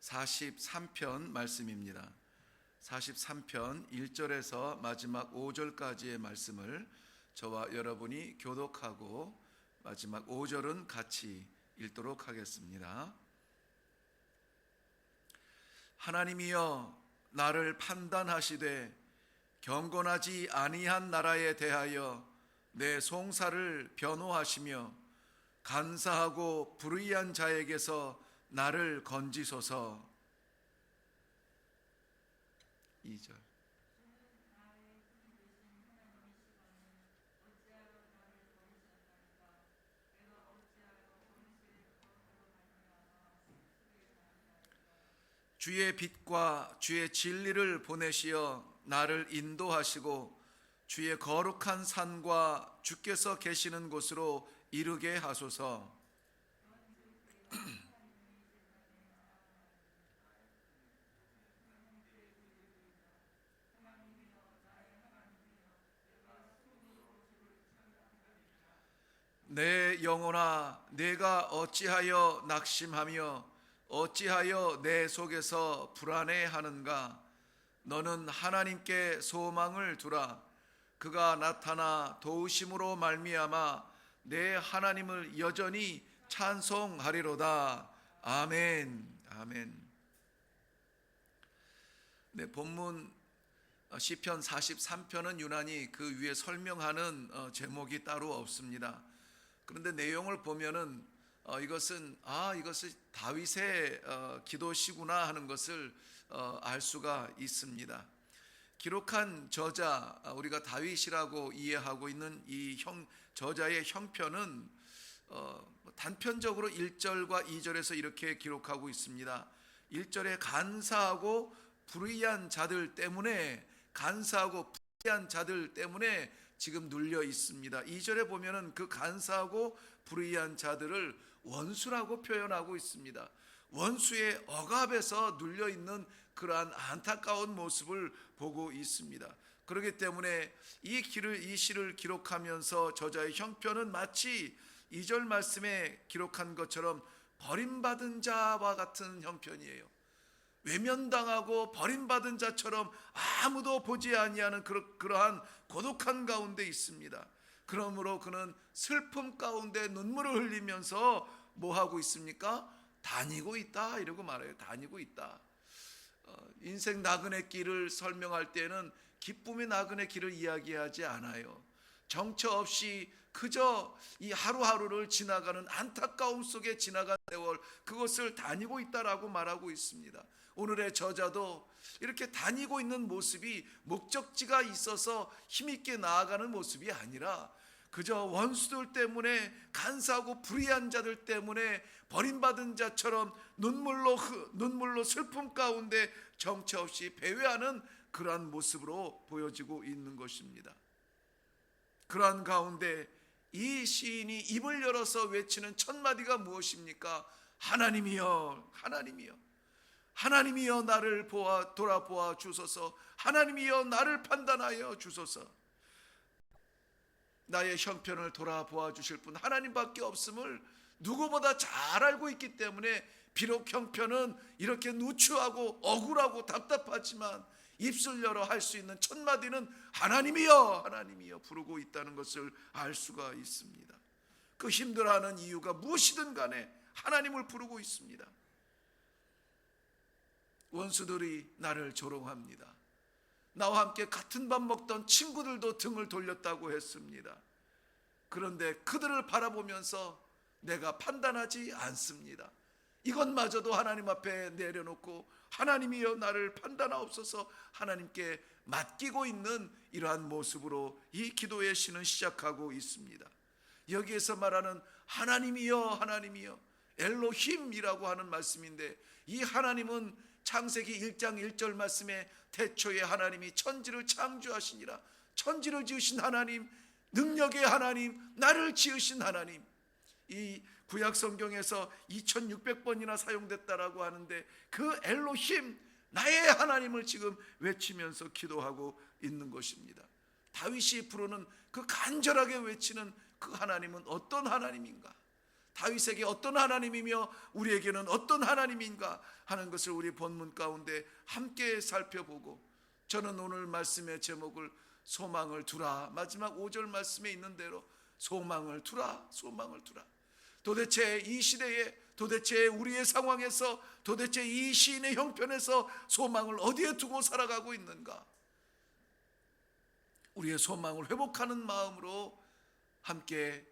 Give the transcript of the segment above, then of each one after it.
43편 말씀입니다. 43편 1절에서 마지막 5절까지의 말씀을 저와 여러분이 교독하고 마지막 5절은 같이 읽도록 하겠습니다. 하나님이여 나를 판단하시되 경건하지 아니한 나라에 대하여 내 송사를 변호하시며 간사하고 불의한 자에게서 나를 건지소서. 2절. 주의 빛과 주의 진리를 보내시어 나를 인도하시고 주의 거룩한 산과 주께서 계시는 곳으로 이르게 하소서. 내 영혼아 내가 어찌하여 낙심하며 어찌하여 내 속에서 불안해하는가. 너는 하나님께 소망을 두라. 그가 나타나 도우심으로 말미암아 내 하나님을 여전히 찬송하리로다. 아멘. 아멘. 네, 본문 시편 43편은 유난히 그 위에 설명하는 제목이 따로 없습니다. 그런데 내용을 보면은 이것은 다윗의 기도시구나 하는 것을 알 수가 있습니다. 기록한 저자, 우리가 다윗이라고 이해하고 있는 이 저자의 형편은 단편적으로 1절과 2절에서 이렇게 기록하고 있습니다. 1절에 간사하고 불의한 자들 때문에 지금 눌려 있습니다. 2절에 보면은 그 간사하고 불의한 자들을 원수라고 표현하고 있습니다. 원수의 억압에서 눌려 있는 그러한 안타까운 모습을 보고 있습니다. 그렇기 때문에 이 시를 기록하면서 저자의 형편은 마치 2절 말씀에 기록한 것처럼 버림받은 자와 같은 형편이에요. 외면당하고 버림받은 자처럼 아무도 보지 아니하는 그러한 고독한 가운데 있습니다. 그러므로 그는 슬픔 가운데 눈물을 흘리면서 뭐 하고 있습니까? 다니고 있다 이러고 말해요. 다니고 있다. 인생 나그네 길을 설명할 때는 기쁨의 나그네 길을 이야기하지 않아요. 정처 없이 그저 이 하루하루를 지나가는 안타까움 속에 지나간 세월, 그것을 다니고 있다라고 말하고 있습니다. 오늘의 저자도 이렇게 다니고 있는 모습이 목적지가 있어서 힘있게 나아가는 모습이 아니라 그저 원수들 때문에, 간사하고 불의한 자들 때문에 버림받은 자처럼 눈물로 슬픔 가운데 정처 없이 배회하는 그러한 모습으로 보여지고 있는 것입니다. 그러한 가운데 이 시인이 입을 열어서 외치는 첫 마디가 무엇입니까? 하나님이여, 하나님이여, 하나님이여 나를 돌아보아 주소서. 하나님이여 나를 판단하여 주소서. 나의 형편을 돌아보아 주실 분 하나님밖에 없음을 누구보다 잘 알고 있기 때문에 비록 형편은 이렇게 누추하고 억울하고 답답하지만 입술 열어 할 수 있는 첫 마디는 하나님이여, 하나님이여 부르고 있다는 것을 알 수가 있습니다. 그 힘들어하는 이유가 무엇이든 간에 하나님을 부르고 있습니다. 원수들이 나를 조롱합니다. 나와 함께 같은 밥 먹던 친구들도 등을 돌렸다고 했습니다. 그런데 그들을 바라보면서 내가 판단하지 않습니다. 이것마저도 하나님 앞에 내려놓고 하나님이여 나를 판단하옵소서 하나님께 맡기고 있는 이러한 모습으로 이 기도의 시는 시작하고 있습니다. 여기에서 말하는 하나님이여, 하나님이여, 엘로힘이라고 하는 말씀인데, 이 하나님은 창세기 1장 1절 말씀에 태초에 하나님이 천지를 창조하시니라. 천지를 지으신 하나님, 능력의 하나님, 나를 지으신 하나님. 이 구약 성경에서 2600번이나 사용됐다라고 하는데 그 엘로힘, 나의 하나님을 지금 외치면서 기도하고 있는 것입니다. 다윗이 부르는 그 간절하게 외치는 그 하나님은 어떤 하나님인가? 다윗에게 어떤 하나님이며 우리에게는 어떤 하나님인가 하는 것을 우리 본문 가운데 함께 살펴보고, 저는 오늘 말씀의 제목을 소망을 두라, 마지막 5절 말씀에 있는 대로 소망을 두라, 소망을 두라. 도대체 이 시대에, 도대체 우리의 상황에서, 도대체 이 시인의 형편에서 소망을 어디에 두고 살아가고 있는가? 우리의 소망을 회복하는 마음으로 함께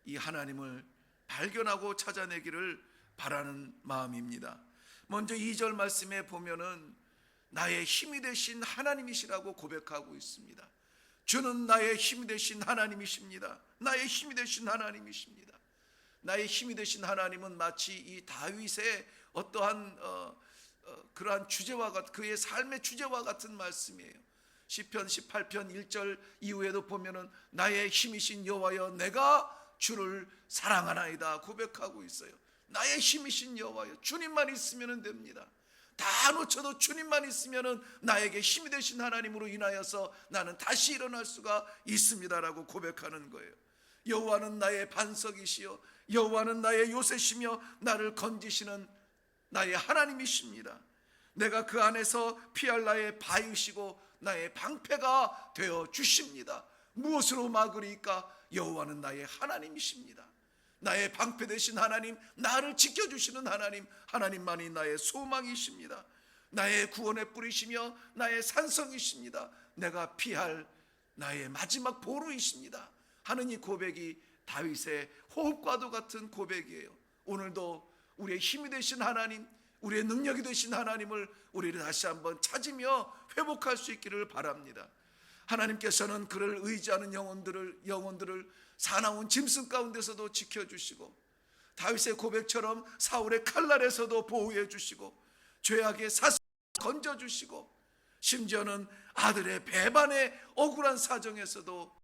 이 하나님을 발견하고 찾아내기를 바라는 마음입니다. 먼저 2절 말씀에 보면은 나의 힘이 되신 하나님이시라고 고백하고 있습니다. 주는 나의 힘이 되신 하나님이십니다. 나의 힘이 되신 하나님이십니다. 나의 힘이 되신 하나님은 마치 이 다윗의 어떠한 그러한 주제와 같은, 그의 삶의 주제와 같은 말씀이에요. 시편 18편 1절 이후에도 보면은 나의 힘이신 여호와여 내가 주를 사랑하나이다 고백하고 있어요. 나의 힘이신 여호와여, 주님만 있으면 됩니다. 다 놓쳐도 주님만 있으면 나에게 힘이 되신 하나님으로 인하여서 나는 다시 일어날 수가 있습니다라고 고백하는 거예요. 여호와는 나의 반석이시요 여호와는 나의 요새시며 나를 건지시는 나의 하나님이십니다. 내가 그 안에서 피할 나의 바위시고 나의 방패가 되어 주십니다. 무엇으로 막으리까? 여호와는 나의 하나님이십니다. 나의 방패 되신 하나님, 나를 지켜주시는 하나님, 하나님만이 나의 소망이십니다. 나의 구원의 뿌리시며 나의 산성이십니다. 내가 피할 나의 마지막 보루이십니다 하는 이 고백이 다윗의 호흡과도 같은 고백이에요. 오늘도 우리의 힘이 되신 하나님, 우리의 능력이 되신 하나님을 우리를 다시 한번 찾으며 회복할 수 있기를 바랍니다. 하나님께서는 그를 의지하는 영혼들을 사나운 짐승 가운데서도 지켜주시고, 다윗의 고백처럼 사울의 칼날에서도 보호해 주시고, 죄악의 사슬 건져주시고, 심지어는 아들의 배반의 억울한 사정에서도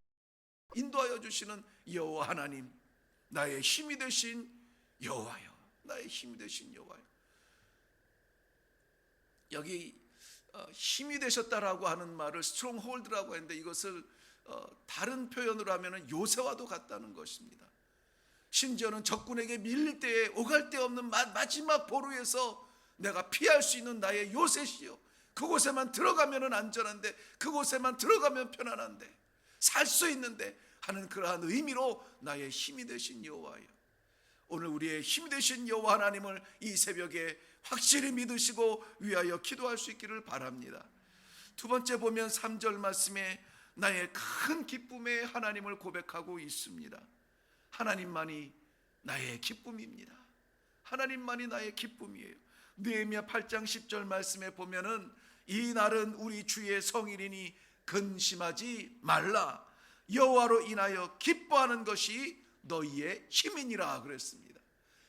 인도하여 주시는 여호와 하나님, 나의 힘이 되신 여호와여, 나의 힘이 되신 여호와여. 여기 힘이 되셨다라고 하는 말을 스트롱홀드라고 했는데, 이것을 다른 표현으로 하면 요새와도 같다는 것입니다. 심지어는 적군에게 밀릴 때에 오갈 데 없는 마지막 보루에서 내가 피할 수 있는 나의 요새시요, 그곳에만 들어가면 안전한데, 그곳에만 들어가면 편안한데, 살 수 있는데 하는 그러한 의미로 나의 힘이 되신 여호와여. 오늘 우리의 힘이 되신 여호와 하나님을 이 새벽에 확실히 믿으시고 위하여 기도할 수 있기를 바랍니다. 두 번째 보면 3절 말씀에 나의 큰 기쁨의 하나님을 고백하고 있습니다. 하나님만이 나의 기쁨입니다. 하나님만이 나의 기쁨이에요. 느헤미야 8장 10절 말씀에 보면은 이 날은 우리 주의 성일이니 근심하지 말라. 여호와로 인하여 기뻐하는 것이 너희의 힘이니라 그랬습니다.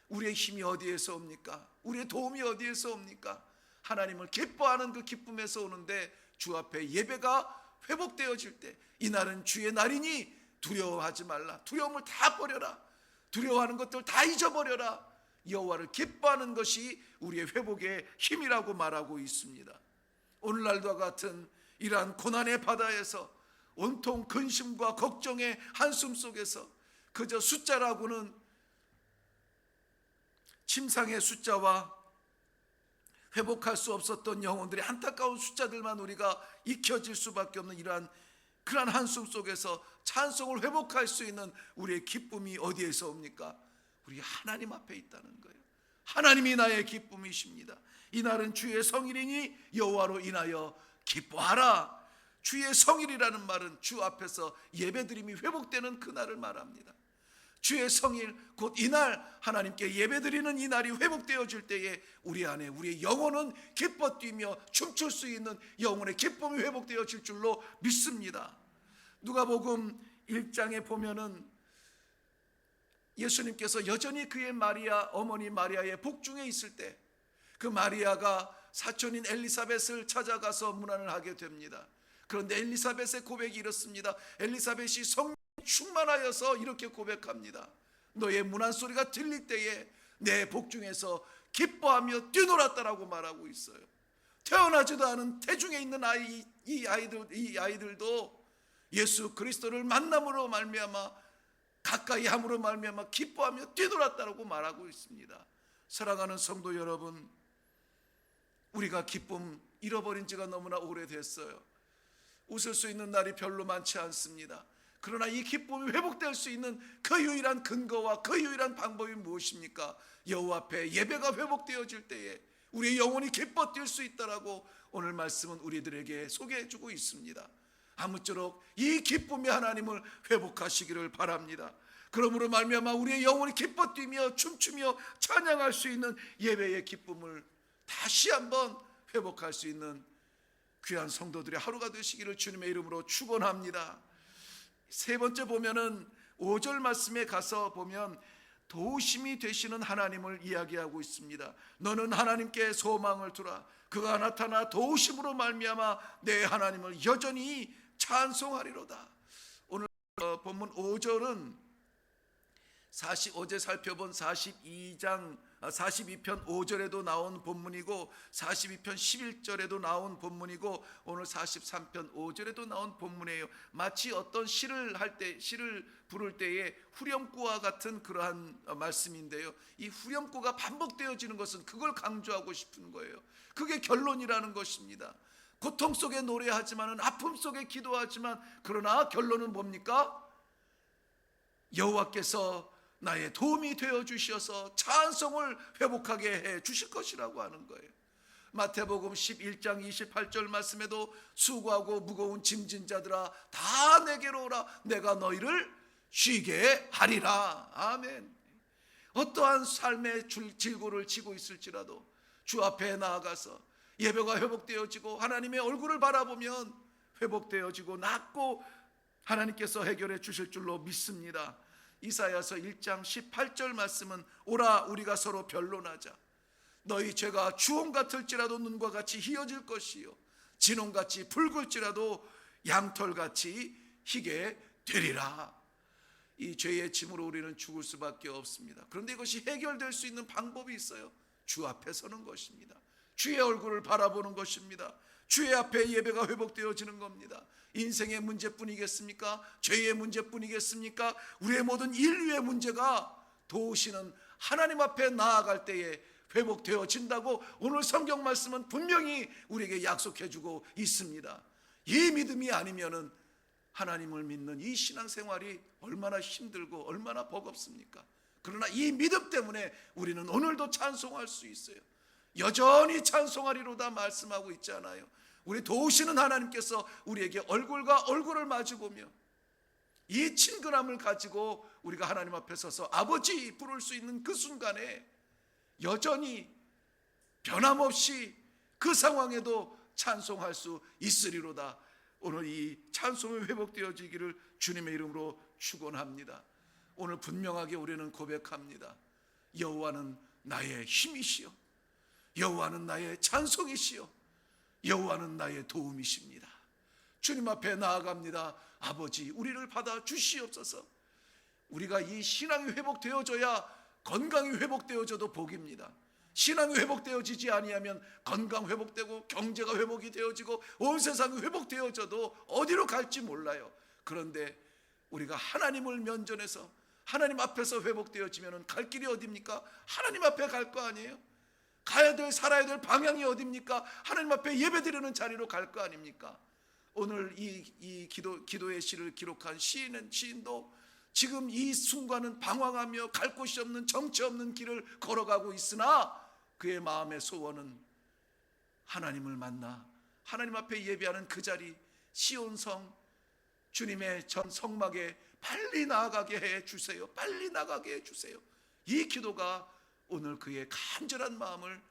우리의 힘이 어디에서 옵니까? 우리의 도움이 어디에서 옵니까? 하나님을 기뻐하는 그 기쁨에서 오는데, 주 앞에 예배가 회복되어질 때 이날은 주의 날이니 두려워하지 말라. 두려움을 다 버려라. 두려워하는 것들 다 잊어버려라. 여호와를 기뻐하는 것이 우리의 회복의 힘이라고 말하고 있습니다. 오늘날과 같은 이러한 고난의 바다에서 온통 근심과 걱정의 한숨 속에서 그저 숫자라고는 침상의 숫자와 회복할 수 없었던 영혼들의 안타까운 숫자들만 우리가 익혀질 수밖에 없는 이러한 그러한 한숨 속에서 찬송을 회복할 수 있는 우리의 기쁨이 어디에서 옵니까? 우리 하나님 앞에 있다는 거예요. 하나님이 나의 기쁨이십니다. 이날은 주의 성일이니 여호와로 인하여 기뻐하라. 주의 성일이라는 말은 주 앞에서 예배드림이 회복되는 그날을 말합니다. 주의 성일, 곧 이날 하나님께 예배드리는 이 날이 회복되어질 때에 우리 안에 우리의 영혼은 기뻐 뛰며 춤출 수 있는 영혼의 기쁨이 회복되어질 줄로 믿습니다. 누가복음 1장에 보면은 예수님께서 여전히 그의 어머니 마리아의 복중에 있을 때 그 마리아가 사촌인 엘리사벳을 찾아가서 문안을 하게 됩니다. 그런데 엘리사벳의 고백이 이렇습니다. 엘리사벳이 성령 충만하여서 이렇게 고백합니다. 너의 문안 소리가 들릴 때에 내 복중에서 기뻐하며 뛰놀았다라고 말하고 있어요. 태어나지도 않은 태중에 있는 이 아이들도 예수 그리스도를 만남으로 말미암아 가까이 함으로 말미암아 기뻐하며 뛰놀았다라고 말하고 있습니다. 사랑하는 성도 여러분, 우리가 기쁨 잃어버린 지가 너무나 오래됐어요. 웃을 수 있는 날이 별로 많지 않습니다. 그러나 이 기쁨이 회복될 수 있는 그 유일한 근거와 그 유일한 방법이 무엇입니까? 여호와 앞에 예배가 회복되어질 때에 우리의 영혼이 기뻐 뛸 수 있다라고 오늘 말씀은 우리들에게 소개해 주고 있습니다. 아무쪼록 이 기쁨의 하나님을 회복하시기를 바랍니다. 그러므로 말미암아 우리의 영혼이 기뻐 뛰며 춤추며 찬양할 수 있는 예배의 기쁨을 다시 한번 회복할 수 있는 귀한 성도들의 하루가 되시기를 주님의 이름으로 축원합니다. 세 번째 보면은 5절 말씀에 가서 보면 도우심이 되시는 하나님을 이야기하고 있습니다. 너는 하나님께 소망을 두라. 그가 나타나 도우심으로 말미암아 내 하나님을 여전히 찬송하리로다. 오늘 본문 5절은 어제 살펴본 42편 5절에도 나온 본문이고 42편 11절에도 나온 본문이고 오늘 43편 5절에도 나온 본문이에요. 마치 어떤 시를 부를 때에 후렴구와 같은 그러한 말씀인데요. 이 후렴구가 반복되어지는 것은 그걸 강조하고 싶은 거예요. 그게 결론이라는 것입니다. 고통 속에 노래하지만은 아픔 속에 기도하지만 그러나 결론은 뭡니까? 여호와께서 나의 도움이 되어 주셔서 찬송을 회복하게 해 주실 것이라고 하는 거예요. 마태복음 11장 28절 말씀에도 수고하고 무거운 짐진 자들아 다 내게로 오라 내가 너희를 쉬게 하리라. 아멘. 어떠한 삶의 질고를 지고 있을지라도 주 앞에 나아가서 예배가 회복되어지고 하나님의 얼굴을 바라보면 회복되어지고 낫고 하나님께서 해결해 주실 줄로 믿습니다. 이사야서 1장 18절 말씀은 오라 우리가 서로 변론하자. 너희 죄가 주홍 같을지라도 눈과 같이 희어질 것이요 진홍같이 붉을지라도 양털같이 희게 되리라. 이 죄의 짐으로 우리는 죽을 수밖에 없습니다. 그런데 이것이 해결될 수 있는 방법이 있어요. 주 앞에 서는 것입니다. 주의 얼굴을 바라보는 것입니다. 주의 앞에 예배가 회복되어지는 겁니다. 인생의 문제뿐이겠습니까? 죄의 문제뿐이겠습니까? 우리의 모든 인류의 문제가 도우시는 하나님 앞에 나아갈 때에 회복되어진다고 오늘 성경 말씀은 분명히 우리에게 약속해주고 있습니다. 이 믿음이 아니면은 하나님을 믿는 이 신앙생활이 얼마나 힘들고 얼마나 버겁습니까? 그러나 이 믿음 때문에 우리는 오늘도 찬송할 수 있어요. 여전히 찬송하리로다 말씀하고 있잖아요. 우리 도우시는 하나님께서 우리에게 얼굴과 얼굴을 마주보며 이 친근함을 가지고 우리가 하나님 앞에 서서 아버지 부를 수 있는 그 순간에 여전히 변함없이 그 상황에도 찬송할 수 있으리로다. 오늘 이 찬송이 회복되어지기를 주님의 이름으로 축원합니다. 오늘 분명하게 우리는 고백합니다. 여호와는 나의 힘이시요 여호와는 나의 찬송이시요 여호와는 나의 도움이십니다. 주님 앞에 나아갑니다. 아버지 우리를 받아 주시옵소서. 우리가 이 신앙이 회복되어져야 건강이 회복되어져도 복입니다. 신앙이 회복되어지지 아니하면 건강 회복되고 경제가 회복이 되어지고 온 세상이 회복되어져도 어디로 갈지 몰라요. 그런데 우리가 하나님을 면전해서 하나님 앞에서 회복되어지면 갈 길이 어디입니까? 하나님 앞에 갈 거 아니에요? 가야 될 살아야 될 방향이 어디입니까? 하나님 앞에 예배드리는 자리로 갈 거 아닙니까? 오늘 이 기도의 시를 기록한 시인도 지금 이 순간은 방황하며 갈 곳이 없는 정체 없는 길을 걸어가고 있으나 그의 마음의 소원은 하나님을 만나 하나님 앞에 예배하는 그 자리 시온성 주님의 전 성막에 빨리 나아가게 해 주세요. 빨리 나가게 해 주세요. 이 기도가 오늘 그의 간절한 마음을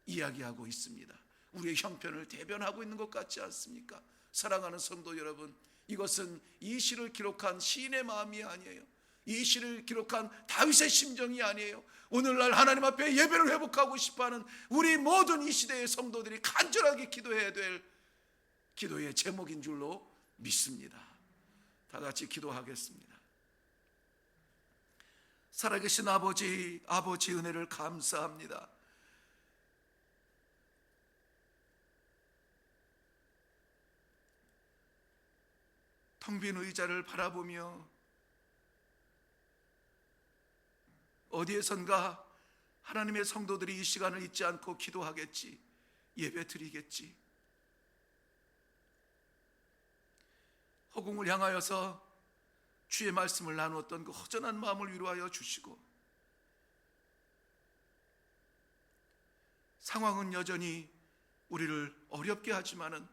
이야기하고 있습니다. 우리의 형편을 대변하고 있는 것 같지 않습니까? 사랑하는 성도 여러분, 이것은 이 시를 기록한 시인의 마음이 아니에요. 이 시를 기록한 다윗의 심정이 아니에요. 오늘날 하나님 앞에 예배를 회복하고 싶어하는 우리 모든 이 시대의 성도들이 간절하게 기도해야 될 기도의 제목인 줄로 믿습니다. 다 같이 기도하겠습니다. 살아계신 아버지 은혜를 감사합니다. 텅 빈 의자를 바라보며 어디에선가 하나님의 성도들이 이 시간을 잊지 않고 기도하겠지, 예배 드리겠지. 허공을 향하여서 주의 말씀을 나누었던 그 허전한 마음을 위로하여 주시고, 상황은 여전히 우리를 어렵게 하지만은,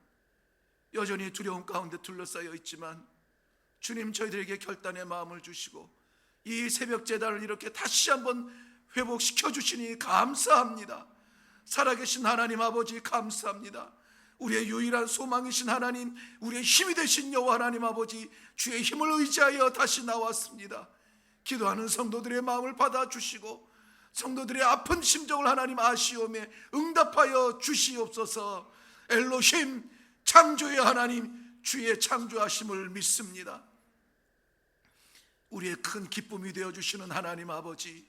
여전히 두려움 가운데 둘러싸여 있지만 주님 저희들에게 결단의 마음을 주시고 이 새벽 제단을 이렇게 다시 한번 회복시켜 주시니 감사합니다. 살아계신 하나님 아버지 감사합니다. 우리의 유일한 소망이신 하나님, 우리의 힘이 되신 여호와 하나님 아버지, 주의 힘을 의지하여 다시 나왔습니다. 기도하는 성도들의 마음을 받아주시고 성도들의 아픈 심정을 하나님 아시오매 응답하여 주시옵소서. 엘로힘 창조의 하나님, 주의 창조하심을 믿습니다. 우리의 큰 기쁨이 되어주시는 하나님 아버지,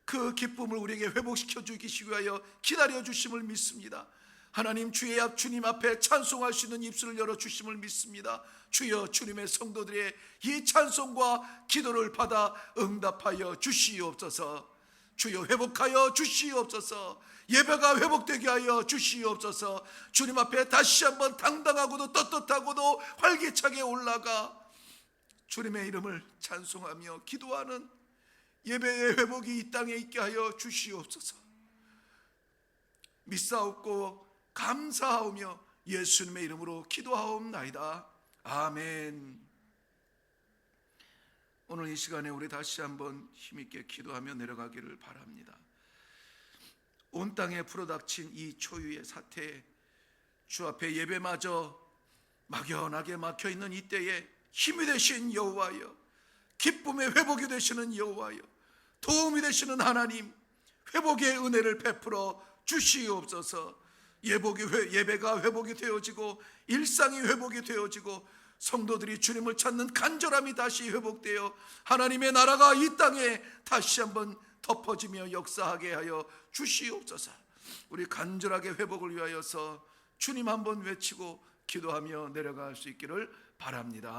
그 기쁨을 우리에게 회복시켜 주기 위하여 기다려 주심을 믿습니다. 하나님, 주의 앞 주님 앞에 찬송할 수 있는 입술을 열어주심을 믿습니다. 주여, 주님의 성도들의 이 찬송과 기도를 받아 응답하여 주시옵소서. 주여, 회복하여 주시옵소서. 예배가 회복되게 하여 주시옵소서. 주님 앞에 다시 한번 당당하고도 떳떳하고도 활기차게 올라가 주님의 이름을 찬송하며 기도하는 예배의 회복이 이 땅에 있게 하여 주시옵소서. 믿사옵고 감사하오며 예수님의 이름으로 기도하옵나이다. 아멘. 오늘 이 시간에 우리 다시 한번 힘있게 기도하며 내려가기를 바랍니다. 온 땅에 불어닥친 이 초유의 사태에 주 앞에 예배마저 막연하게 막혀있는 이때에 힘이 되신 여호와여, 기쁨의 회복이 되시는 여호와여, 도움이 되시는 하나님, 회복의 은혜를 베풀어 주시옵소서. 예배가 회복이 되어지고 일상이 회복이 되어지고 성도들이 주님을 찾는 간절함이 다시 회복되어 하나님의 나라가 이 땅에 다시 한번 덮어지며 역사하게 하여 주시옵소서. 우리 간절하게 회복을 위하여서 주님 한번 외치고 기도하며 내려갈 수 있기를 바랍니다.